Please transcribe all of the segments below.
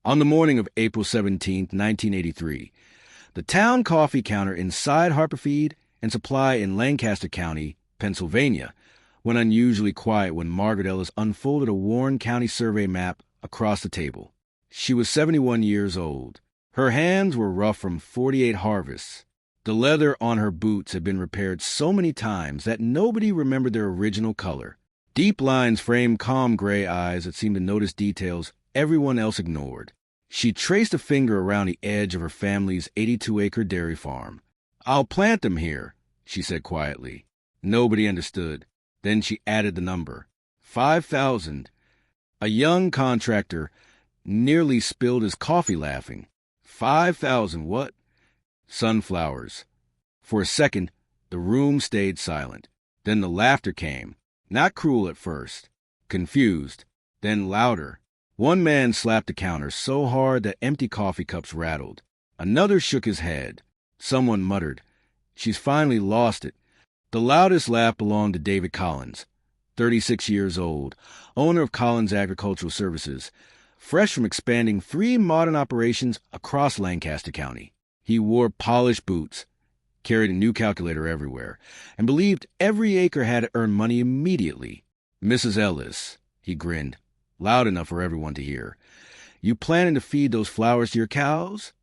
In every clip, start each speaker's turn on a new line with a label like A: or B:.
A: On the morning of April 17, 1983, the town coffee counter inside Harperfeed and Supply in Lancaster County, Pennsylvania, went unusually quiet when Margaret Ellis unfolded a Warren County survey map across the table. She was 71 years old. Her hands were rough from 48 harvests. The leather on her boots had been repaired so many times that nobody remembered their original color. Deep lines framed calm gray eyes that seemed to notice details everyone else ignored. She traced a finger around the edge of her family's 82-acre dairy farm. "I'll plant them here," she said quietly. Nobody understood. Then she added the number. 5,000. A young contractor nearly spilled his coffee laughing. 5,000 what? Sunflowers. For a second, the room stayed silent. Then the laughter came. Not cruel at first. Confused. Then louder. One man slapped the counter so hard that empty coffee cups rattled. Another shook his head. Someone muttered, "She's finally lost it." The loudest laugh belonged to David Collins, 36 years old, owner of Collins Agricultural Services, fresh from expanding 3 modern operations across Lancaster County. He wore polished boots, carried a new calculator everywhere, and believed every acre had to earn money immediately. "Mrs. Ellis," he grinned, loud enough for everyone to hear, "you planning to feed those flowers to your cows?"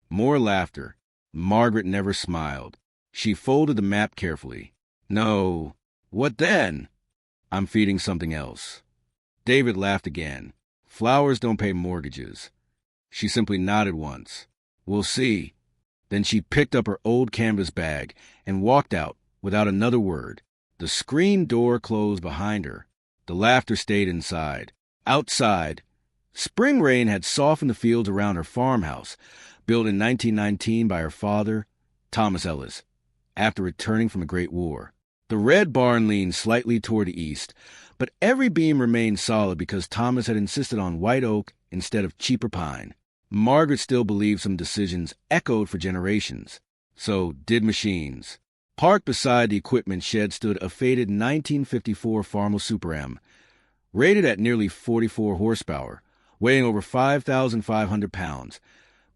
A: More laughter. Margaret never smiled. She folded the map carefully. "No. What then?" "I'm feeding something else." David laughed again. "Flowers don't pay mortgages." She simply nodded once. "We'll see." Then she picked up her old canvas bag and walked out without another word. The screen door closed behind her. The laughter stayed inside. Outside, spring rain had softened the fields around her farmhouse, built in 1919 by her father, Thomas Ellis, after returning from the Great War. The red barn leaned slightly toward the east, but every beam remained solid because Thomas had insisted on white oak instead of cheaper pine. Margaret still believed some decisions echoed for generations. So did machines. Parked beside the equipment shed stood a faded 1954 Farmel Super M, rated at nearly 44 horsepower, weighing over 5,500 pounds,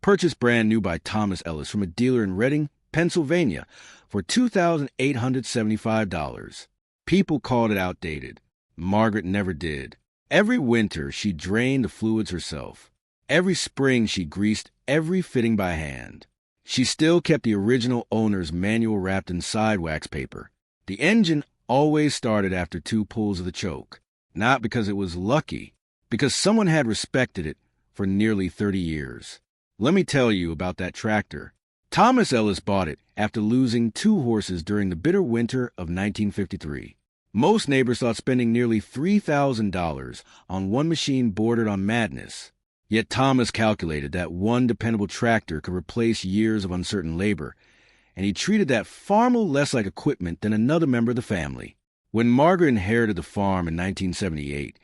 A: purchased brand new by Thomas Ellis from a dealer in Reading, Pennsylvania, for $2,875. People called it outdated. Margaret never did. Every winter, she drained the fluids herself. Every spring, she greased every fitting by hand. She still kept the original owner's manual wrapped in side wax paper. The engine always started after 2 pulls of the choke. Not because it was lucky, because someone had respected it for nearly 30 years. Let me tell you about that tractor. Thomas Ellis bought it after losing 2 horses during the bitter winter of 1953. Most neighbors thought spending nearly $3,000 on one machine bordered on madness. Yet Thomas calculated that one dependable tractor could replace years of uncertain labor, and he treated that farmel less like equipment than another member of the family. When Margaret inherited the farm in 1978,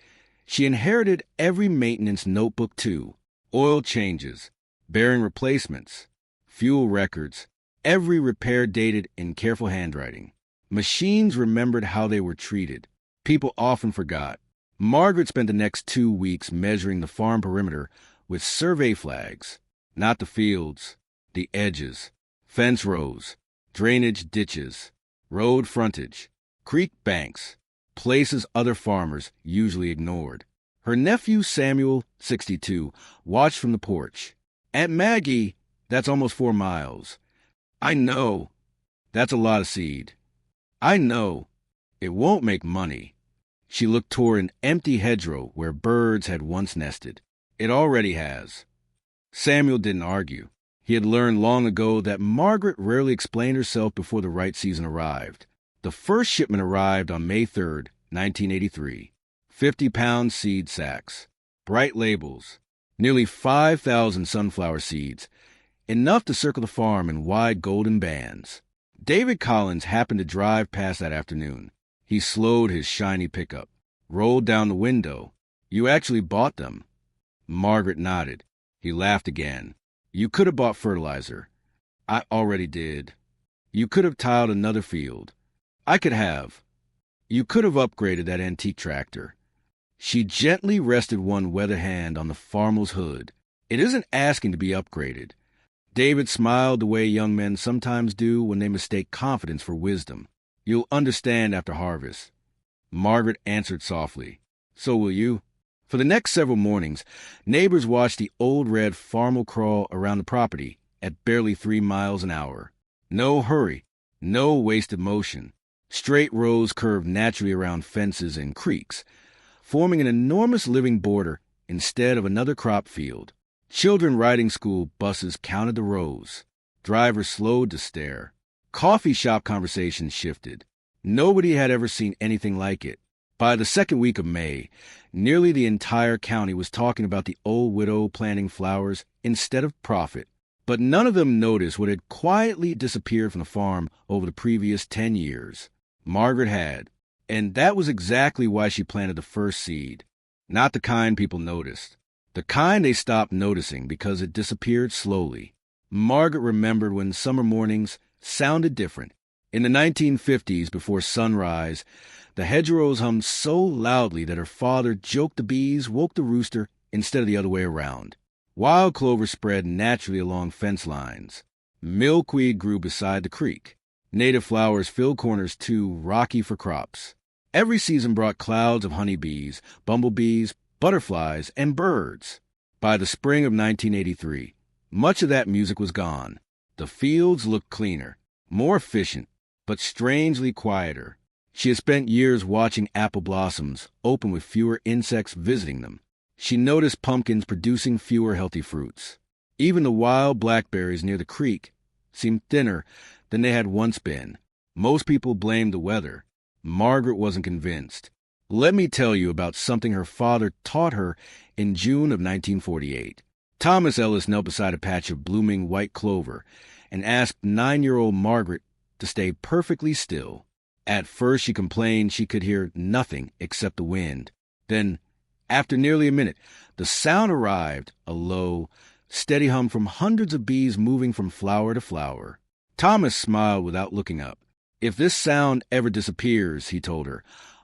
A: she inherited every maintenance notebook too: oil changes, bearing replacements, fuel records, every repair dated in careful handwriting. Machines remembered how they were treated. People often forgot. Margaret spent the next 2 weeks measuring the farm perimeter with survey flags, not the fields, the edges, fence rows, drainage ditches, road frontage, creek banks, places other farmers usually ignored. Her nephew Samuel, 62, watched from the porch. "Aunt Maggie, that's almost 4 miles. I know. That's a lot of seed. I know. It won't make money." She looked toward an empty hedgerow where birds had once nested. "It already has." Samuel didn't argue. He had learned long ago that Margaret rarely explained herself before the right season arrived. The first shipment arrived on May 3rd, 1983. 50-pound seed sacks, bright labels, nearly 5,000 sunflower seeds, enough to circle the farm in wide golden bands. David Collins happened to drive past that afternoon. He slowed his shiny pickup, rolled down the window. "You actually bought them?" Margaret nodded. He laughed again. "You could have bought fertilizer." "I already did." "You could have tiled another field." "I could have." "You could have upgraded that antique tractor." She gently rested one weathered hand on the farmel's hood. It isn't asking to be upgraded. David smiled the way young men sometimes do when they mistake confidence for wisdom. You'll understand after harvest. Margaret answered softly. So will you. For the next several mornings, neighbors watched the old red farm crawl around the property at barely 3 miles an hour. No hurry, no wasted motion. Straight rows curved naturally around fences and creeks, forming an enormous living border instead of another crop field. Children riding school buses counted the rows. Drivers slowed to stare. Coffee shop conversations shifted. Nobody had ever seen anything like it. By the second week of May, nearly the entire county was talking about the old widow planting flowers instead of profit. But none of them noticed what had quietly disappeared from the farm over the previous 10 years. Margaret had, and that was exactly why she planted the first seed. Not the kind people noticed. The kind they stopped noticing because it disappeared slowly. Margaret remembered when summer mornings sounded different. In the 1950s, before sunrise, the hedgerows hummed so loudly that her father joked the bees woke the rooster instead of the other way around. Wild clover spread naturally along fence lines. Milkweed grew beside the creek. Native flowers filled corners too rocky for crops. Every season brought clouds of honeybees, bumblebees, butterflies, and birds. By the spring of 1983, much of that music was gone. The fields looked cleaner, more efficient, but strangely quieter. She had spent years watching apple blossoms open with fewer insects visiting them. She noticed pumpkins producing fewer healthy fruits. Even the wild blackberries near the creek seemed thinner than they had once been. Most people blamed the weather. Margaret wasn't convinced. Let me tell you about something her father taught her in June of 1948. Thomas Ellis knelt beside a patch of blooming white clover and asked 9-year-old Margaret to stay perfectly still. At first she complained she could hear nothing except the wind. Then, after nearly a minute, the sound arrived, a low, steady hum from hundreds of bees moving from flower to flower. Thomas smiled without looking up. If this sound ever disappears, he told her,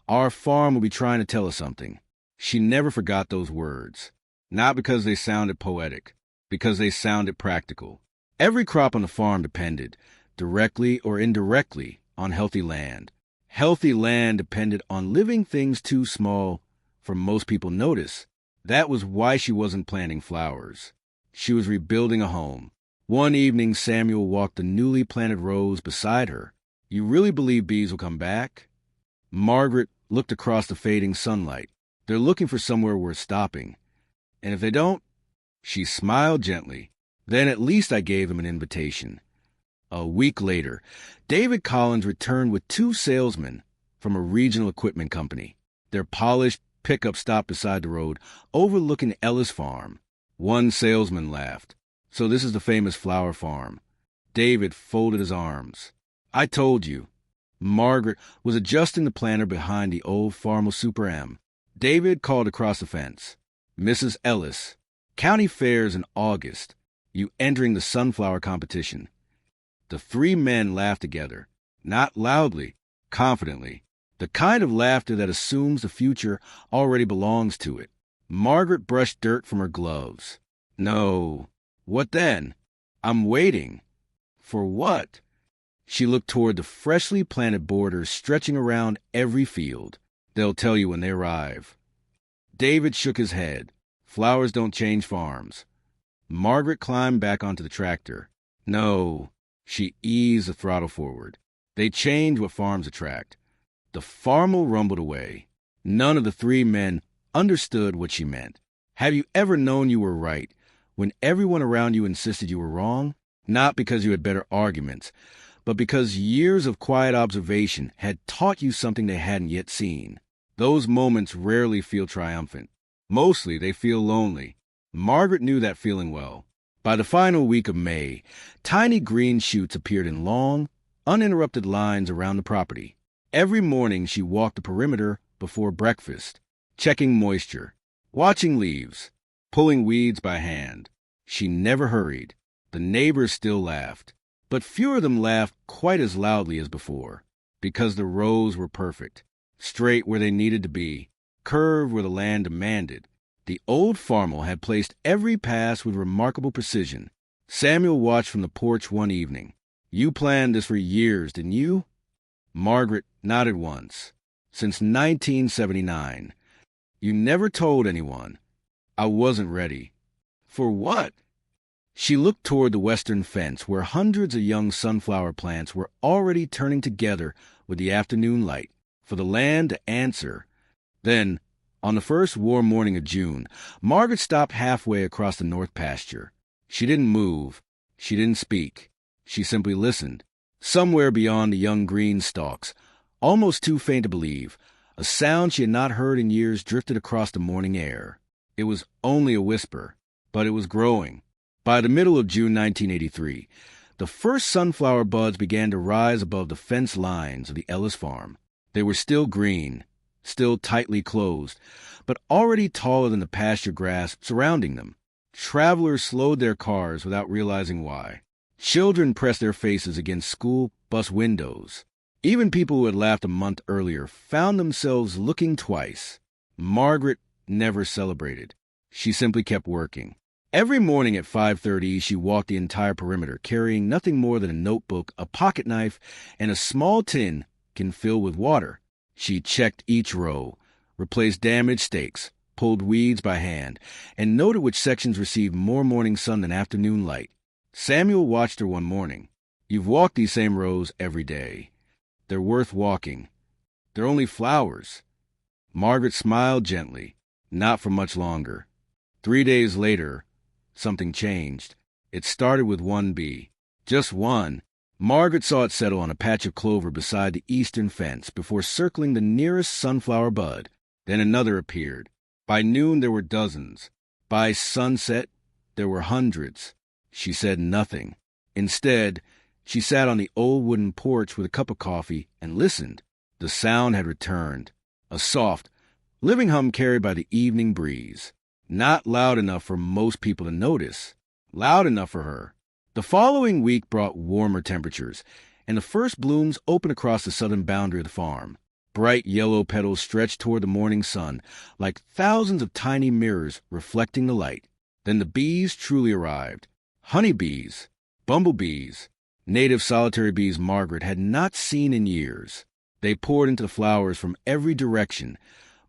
A: our farm will be trying to tell us something. She never forgot those words. Not because they sounded poetic, because they sounded practical. Every crop on the farm depended, directly or indirectly, on healthy land. Healthy land depended on living things too small for most people to notice. That was why she wasn't planting flowers. She was rebuilding a home. One evening, Samuel walked the newly planted rows beside her. You really believe bees will come back? Margaret looked across the fading sunlight. They're looking for somewhere worth stopping. And if they don't, she smiled gently. Then at least I gave them an invitation. A week later, David Collins returned with 2 salesmen from a regional equipment company. Their polished pickup stopped beside the road, overlooking Ellis Farm. One salesman laughed. So this is the famous flower farm. David folded his arms. I told you. Margaret was adjusting the planter behind the old Farmer Super M. David called across the fence. Mrs. Ellis, county fairs in August. You entering the sunflower competition. The 3 men laughed together, not loudly, confidently, the kind of laughter that assumes the future already belongs to it. Margaret brushed dirt from her gloves. No. What then? I'm waiting. For what? She looked toward the freshly planted borders stretching around every field. They'll tell you when they arrive. David shook his head. Flowers don't change farms. Margaret climbed back onto the tractor. No. She eased the throttle forward. They change what farms attract. The farmer rumbled away. None of the 3 men understood what she meant. Have you ever known you were right when everyone around you insisted you were wrong? Not because you had better arguments, but because years of quiet observation had taught you something they hadn't yet seen. Those moments rarely feel triumphant. Mostly they feel lonely. Margaret knew that feeling well. By the final week of May, tiny green shoots appeared in long, uninterrupted lines around the property. Every morning she walked the perimeter before breakfast, checking moisture, watching leaves, pulling weeds by hand. She never hurried. The neighbors still laughed, but fewer of them laughed quite as loudly as before, because the rows were perfect, straight where they needed to be, curved where the land demanded. The old farmer had placed every pass with remarkable precision. Samuel watched from the porch one evening. "You planned this for years, didn't you?" Margaret nodded once. "Since 1979. You never told anyone." "I wasn't ready." "For what?" She looked toward the western fence, where hundreds of young sunflower plants were already turning together with the afternoon light, for the land to answer. Then, on the first warm morning of June, Margaret stopped halfway across the north pasture. She didn't move. She didn't speak. She simply listened. Somewhere beyond the young green stalks, almost too faint to believe, a sound she had not heard in years drifted across the morning air. It was only a whisper, but it was growing. By the middle of June 1983, the first sunflower buds began to rise above the fence lines of the Ellis farm. They were still green, still tightly closed, but already taller than the pasture grass surrounding them. Travelers slowed their cars without realizing why. Children pressed their faces against school bus windows. Even people who had laughed a month earlier found themselves looking twice. Margaret never celebrated. She simply kept working. Every morning at 5:30, she walked the entire perimeter, carrying nothing more than a notebook, a pocket knife, and a small tin can fill with water. She checked each row, replaced damaged stakes, pulled weeds by hand, and noted which sections received more morning sun than afternoon light. Samuel watched her one morning. "You've walked these same rows every day. They're worth walking. They're only flowers." Margaret smiled gently. Not for much longer. 3 days later, something changed. It started with one bee. Just one. Margaret saw it settle on a patch of clover beside the eastern fence before circling the nearest sunflower bud. Then another appeared. By noon, there were dozens. By sunset, there were hundreds. She said nothing. Instead, she sat on the old wooden porch with a cup of coffee and listened. The sound had returned. A soft, living hum carried by the evening breeze. Not loud enough for most people to notice. Loud enough for her. The following week brought warmer temperatures, and the first blooms opened across the southern boundary of the farm. Bright yellow petals stretched toward the morning sun, like thousands of tiny mirrors reflecting the light. Then the bees truly arrived. Honeybees, bumblebees, native solitary bees Margaret had not seen in years. They poured into the flowers from every direction,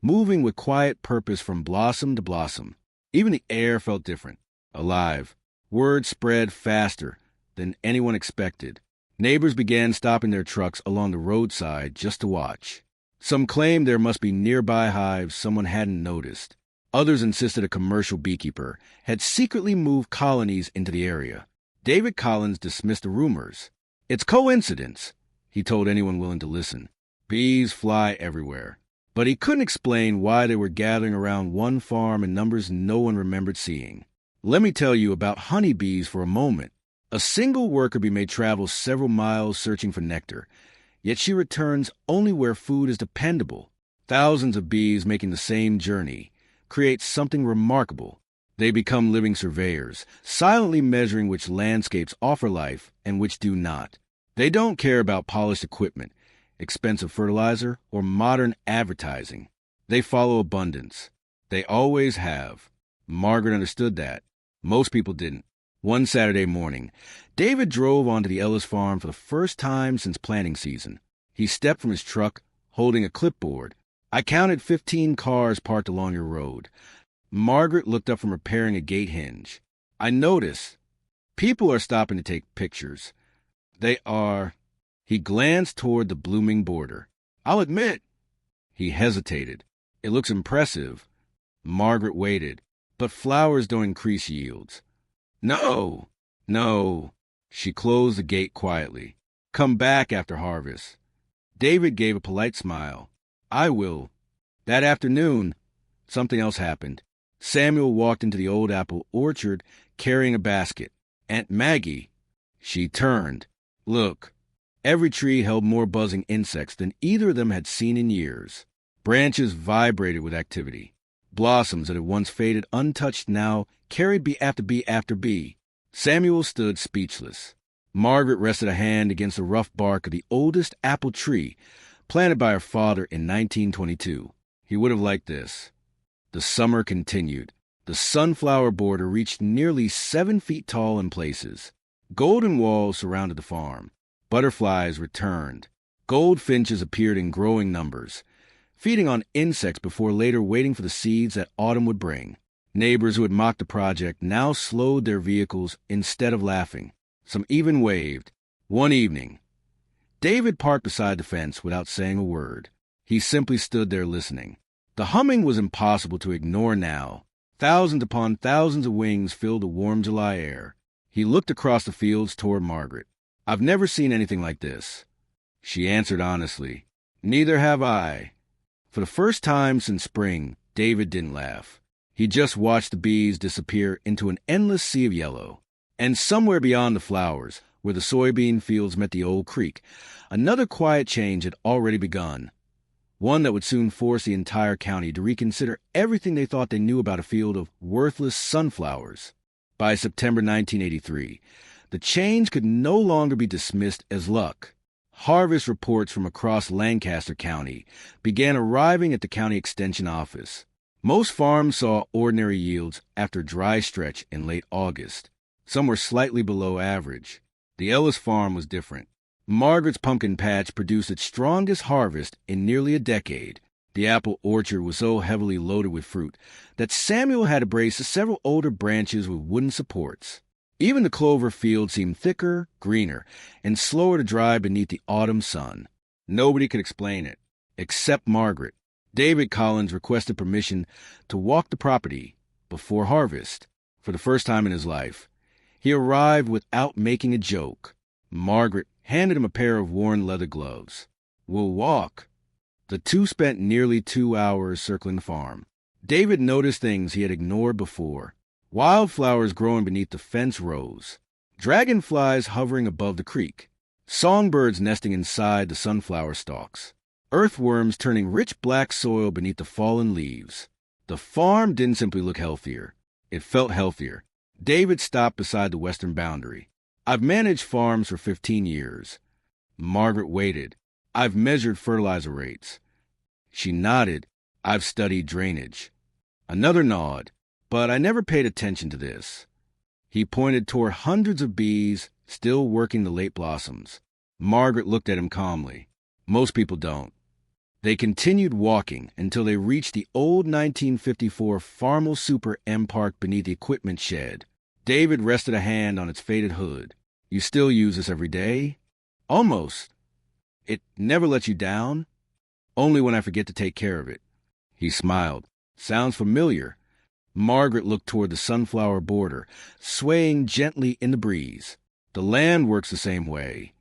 A: moving with quiet purpose from blossom to blossom. Even the air felt different, alive. Word spread faster than anyone expected. Neighbors began stopping their trucks along the roadside just to watch. Some claimed there must be nearby hives someone hadn't noticed. Others insisted a commercial beekeeper had secretly moved colonies into the area. David Collins dismissed the rumors. "It's coincidence," he told anyone willing to listen. Bees fly everywhere. But he couldn't explain why they were gathering around one farm in numbers no one remembered seeing. Let me tell you about honeybees for a moment. A single worker bee may travel several miles searching for nectar, yet she returns only where food is dependable. Thousands of bees making the same journey creates something remarkable. They become living surveyors, silently measuring which landscapes offer life and which do not. They don't care about polished equipment, expensive fertilizer, or modern advertising. They follow abundance. They always have. Margaret understood that. Most people didn't. One Saturday morning, David drove onto the Ellis farm for the first time since planting season. He stepped from his truck, holding a clipboard. "I counted 15 cars parked along your road." Margaret looked up from repairing a gate hinge. "I notice. People are stopping to take pictures. They are." He glanced toward the blooming border. "I'll admit." He hesitated. "It looks impressive." Margaret waited. "But flowers don't increase yields." No. She closed the gate quietly. "Come back after harvest." David gave a polite smile. "I will." That afternoon, something else happened. Samuel walked into the old apple orchard carrying a basket. "Aunt Maggie." She turned. "Look." Every tree held more buzzing insects than either of them had seen in years. Branches vibrated with activity. Blossoms that had once faded untouched now carried bee after bee after bee. Samuel stood speechless. Margaret rested a hand against the rough bark of the oldest apple tree, planted by her father in 1922. He would have liked this. The summer continued. The sunflower border reached nearly 7 feet tall in places. Golden walls surrounded the farm. Butterflies returned. Goldfinches appeared in growing numbers, feeding on insects before later waiting for the seeds that autumn would bring. Neighbors who had mocked the project now slowed their vehicles instead of laughing. Some even waved. One evening, David parked beside the fence without saying a word. He simply stood there listening. The humming was impossible to ignore now. Thousands upon thousands of wings filled the warm July air. He looked across the fields toward Margaret. "I've never seen anything like this." She answered honestly, "Neither have I." For the first time since spring, David didn't laugh. He just watched the bees disappear into an endless sea of yellow. And somewhere beyond the flowers, where the soybean fields met the old creek, another quiet change had already begun. One that would soon force the entire county to reconsider everything they thought they knew about a field of worthless sunflowers. By September 1983, the change could no longer be dismissed as luck. Harvest reports from across Lancaster County began arriving at the county extension office. Most farms saw ordinary yields after a dry stretch in late August. Some were slightly below average. The Ellis farm was different. Margaret's pumpkin patch produced its strongest harvest in nearly a decade. The apple orchard was so heavily loaded with fruit that Samuel had to brace several older branches with wooden supports. Even the clover field seemed thicker, greener, and slower to dry beneath the autumn sun. Nobody could explain it, except Margaret. David Collins requested permission to walk the property before harvest. For the first time in his life, he arrived without making a joke. Margaret handed him a pair of worn leather gloves. "We'll walk." The two spent nearly 2 hours circling the farm. David noticed things he had ignored before. Wildflowers growing beneath the fence rows. Dragonflies hovering above the creek. Songbirds nesting inside the sunflower stalks. Earthworms turning rich black soil beneath the fallen leaves. The farm didn't simply look healthier. It felt healthier. David stopped beside the western boundary. "I've managed farms for 15 years. Margaret waited. "I've measured fertilizer rates." She nodded. "I've studied drainage." Another nod. "But I never paid attention to this." He pointed toward hundreds of bees still working the late blossoms. Margaret looked at him calmly. "Most people don't." They continued walking until they reached the old 1954 Farmel Super M parked beneath the equipment shed. David rested a hand on its faded hood. "You still use this every day?" "Almost." "It never lets you down?" "Only when I forget to take care of it." He smiled. "Sounds familiar." Margaret looked toward the sunflower border, swaying gently in the breeze. "The land works the same way.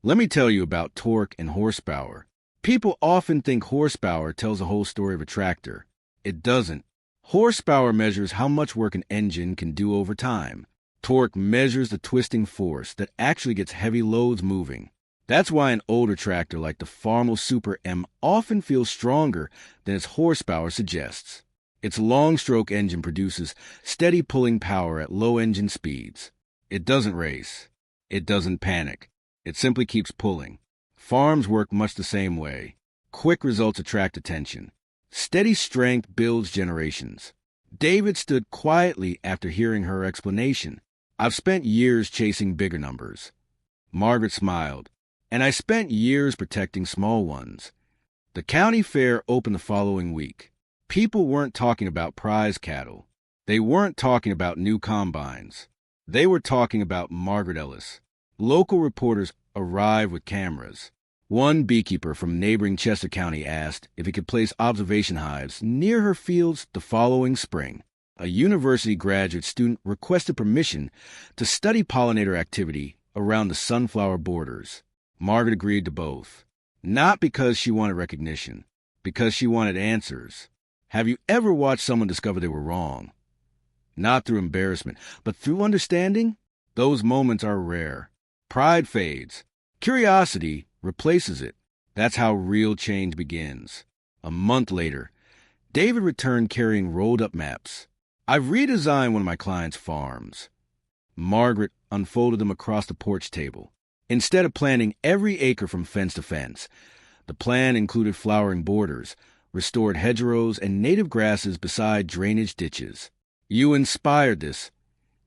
A: Let me tell you about torque and horsepower. People often think horsepower tells the whole story of a tractor. It doesn't. Horsepower measures how much work an engine can do over time. Torque measures the twisting force that actually gets heavy loads moving. That's why an older tractor like the Farmel Super M often feels stronger than its horsepower suggests. Its long-stroke engine produces steady pulling power at low engine speeds. It doesn't race. It doesn't panic. It simply keeps pulling. Farms work much the same way. Quick results attract attention. Steady strength builds generations. David stood quietly after hearing her explanation. "I've spent years chasing bigger numbers." Margaret smiled. "And I spent years protecting small ones." The county fair opened the following week. People weren't talking about prize cattle. They weren't talking about new combines. They were talking about Margaret Ellis. Local reporters arrived with cameras. One beekeeper from neighboring Chester County asked if he could place observation hives near her fields the following spring. A university graduate student requested permission to study pollinator activity around the sunflower borders. Margaret agreed to both. Not because she wanted recognition, because she wanted answers. Have you ever watched someone discover they were wrong? Not through embarrassment, but through understanding? Those moments are rare. Pride fades. Curiosity replaces it. That's how real change begins. A month later, David returned carrying rolled-up maps. "I've redesigned one of my clients' farms." Margaret unfolded them across the porch table. Instead of planting every acre from fence to fence, the plan included flowering borders, restored hedgerows, and native grasses beside drainage ditches. "You inspired this,"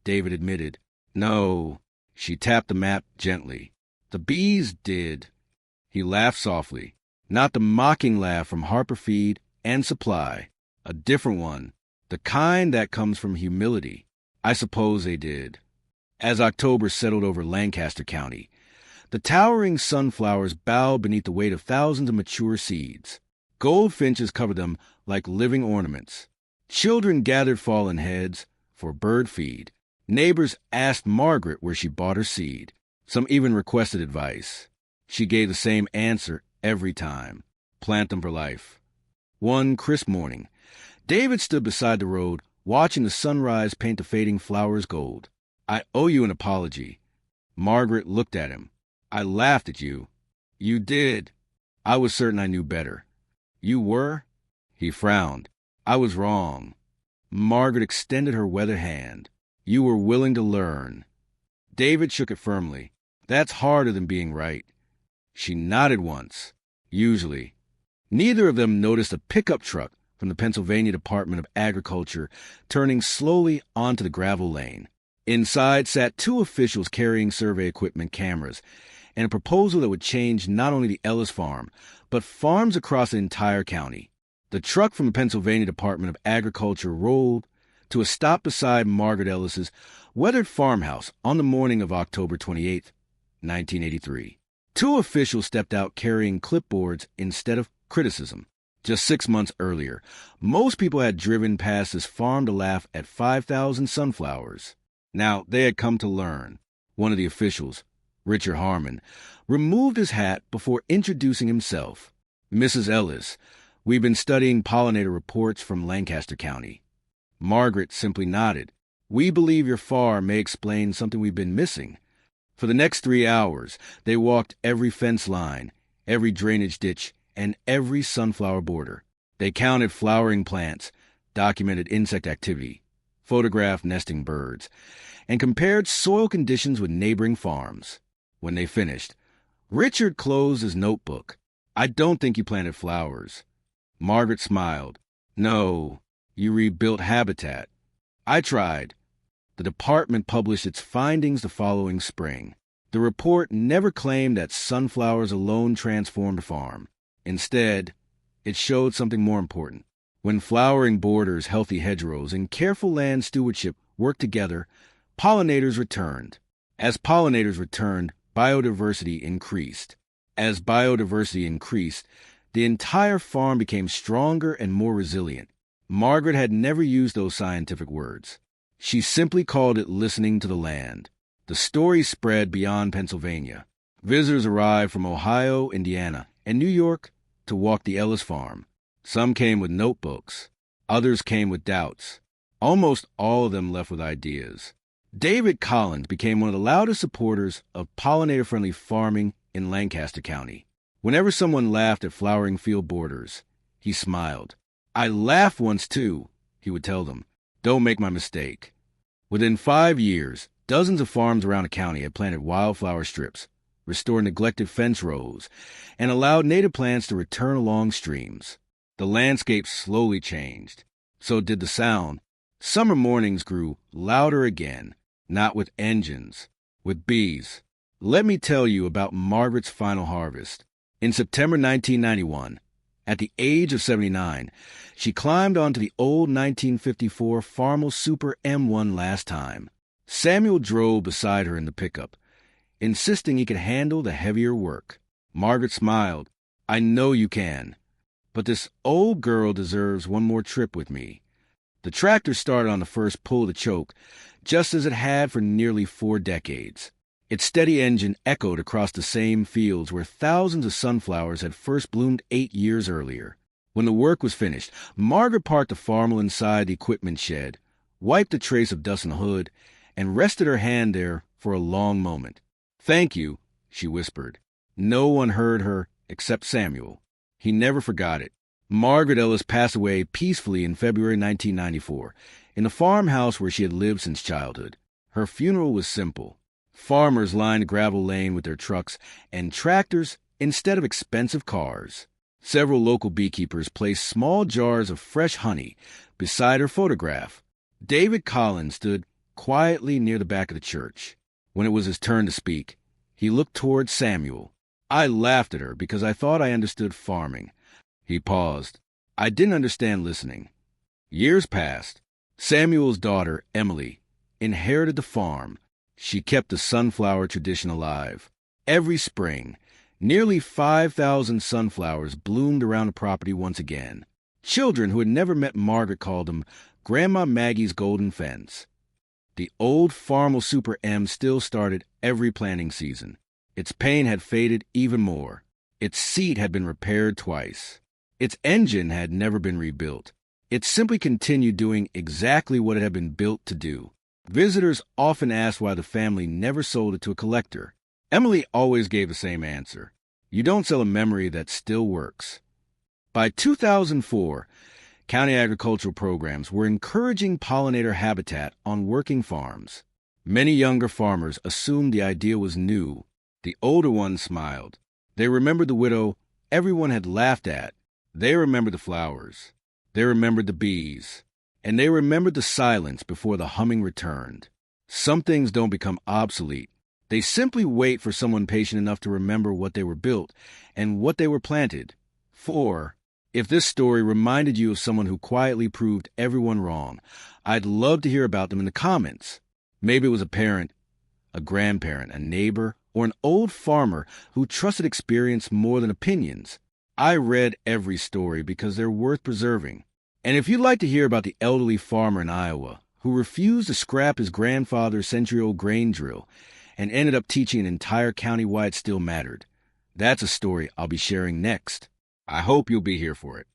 A: David admitted. "No." She tapped the map gently. "The bees did." He laughed softly. Not the mocking laugh from Harper Feed and Supply. A different one. The kind that comes from humility. "I suppose they did." As October settled over Lancaster County, the towering sunflowers bowed beneath the weight of thousands of mature seeds. Goldfinches covered them like living ornaments. Children gathered fallen heads for bird feed. Neighbors asked Margaret where she bought her seed. Some even requested advice. She gave the same answer every time: plant them for life. One crisp morning, David stood beside the road, watching the sunrise paint the fading flowers gold. "I owe you an apology." Margaret looked at him. "I laughed at you." "You did." "I was certain I knew better." "You were?" He frowned. "I was wrong." Margaret extended her weathered hand. "You were willing to learn." David shook it firmly. "That's harder than being right." She nodded once. "Usually." Neither of them noticed a pickup truck from the Pennsylvania Department of Agriculture turning slowly onto the gravel lane. Inside sat two officials carrying survey equipment, cameras, and a proposal that would change not only the Ellis farm, but farms across the entire county. The truck from the Pennsylvania Department of Agriculture rolled to a stop beside Margaret Ellis's weathered farmhouse on the morning of October 28, 1983. Two officials stepped out carrying clipboards instead of criticism. Just 6 months earlier, most people had driven past this farm to laugh at 5,000 sunflowers. Now they had come to learn. One of the officials, Richard Harmon, removed his hat before introducing himself. "Mrs. Ellis, we've been studying pollinator reports from Lancaster County." Margaret simply nodded. "We believe your farm may explain something we've been missing." For the next 3 hours, they walked every fence line, every drainage ditch, and every sunflower border. They counted flowering plants, documented insect activity, photographed nesting birds, and compared soil conditions with neighboring farms. When they finished, Richard closed his notebook. "I don't think you planted flowers." Margaret smiled. "No, you rebuilt habitat." "I tried." The department published its findings the following spring. The report never claimed that sunflowers alone transformed a farm. Instead, it showed something more important. When flowering borders, healthy hedgerows, and careful land stewardship worked together, pollinators returned. As pollinators returned, biodiversity increased. As biodiversity increased, the entire farm became stronger and more resilient. Margaret had never used those scientific words. She simply called it listening to the land. The story spread beyond Pennsylvania. Visitors arrived from Ohio, Indiana, and New York to walk the Ellis farm. Some came with notebooks. Others came with doubts. Almost all of them left with ideas. David Collins became one of the loudest supporters of pollinator-friendly farming in Lancaster County. Whenever someone laughed at flowering field borders, he smiled. "I laughed once too," he would tell them. "Don't make my mistake." Within 5 years, dozens of farms around the county had planted wildflower strips, restored neglected fence rows, and allowed native plants to return along streams. The landscape slowly changed. So did the sound. Summer mornings grew louder again, not with engines, with bees. Let me tell you about Margaret's final harvest. In September 1991, at the age of 79, she climbed onto the old 1954 Farmel Super M1 last time. Samuel drove beside her in the pickup, insisting he could handle the heavier work. Margaret smiled. "I know you can. But this old girl deserves one more trip with me." The tractor started on the first pull of the choke, just as it had for nearly 4 decades. Its steady engine echoed across the same fields where thousands of sunflowers had first bloomed 8 years earlier. When the work was finished, Margaret parked the Farmel inside the equipment shed, wiped a trace of dust on the hood, and rested her hand there for a long moment. "Thank you," she whispered. No one heard her except Samuel. He never forgot it. Margaret Ellis passed away peacefully in February 1994, in the farmhouse where she had lived since childhood. Her funeral was simple. Farmers lined the gravel lane with their trucks and tractors instead of expensive cars. Several local beekeepers placed small jars of fresh honey beside her photograph. David Collins stood quietly near the back of the church. When it was his turn to speak, he looked toward Samuel. I laughed at her because I thought I understood farming. He paused. I didn't understand listening. Years passed. Samuel's daughter, Emily, inherited the farm. She kept the sunflower tradition alive. Every spring, nearly 5,000 sunflowers bloomed around the property once again. Children who had never met Margaret called them Grandma Maggie's Golden Fence. The old Farmel Super M still started every planting season. Its paint had faded even more. Its seat had been repaired twice. Its engine had never been rebuilt. It simply continued doing exactly what it had been built to do. Visitors often asked why the family never sold it to a collector. Emily always gave the same answer. You don't sell a memory that still works. By 2004, county agricultural programs were encouraging pollinator habitat on working farms. Many younger farmers assumed the idea was new. The older ones smiled. They remembered the widow everyone had laughed at. They remembered the flowers. They remembered the bees. And they remembered the silence before the humming returned. Some things don't become obsolete. They simply wait for someone patient enough to remember what they were built and what they were planted for. If this story reminded you of someone who quietly proved everyone wrong, I'd love to hear about them in the comments. Maybe it was a parent, a grandparent, a neighbor, or an old farmer who trusted experience more than opinions. I read every story because they're worth preserving. And if you'd like to hear about the elderly farmer in Iowa who refused to scrap his grandfather's century-old grain drill and ended up teaching an entire county why it still mattered, that's a story I'll be sharing next. I hope you'll be here for it.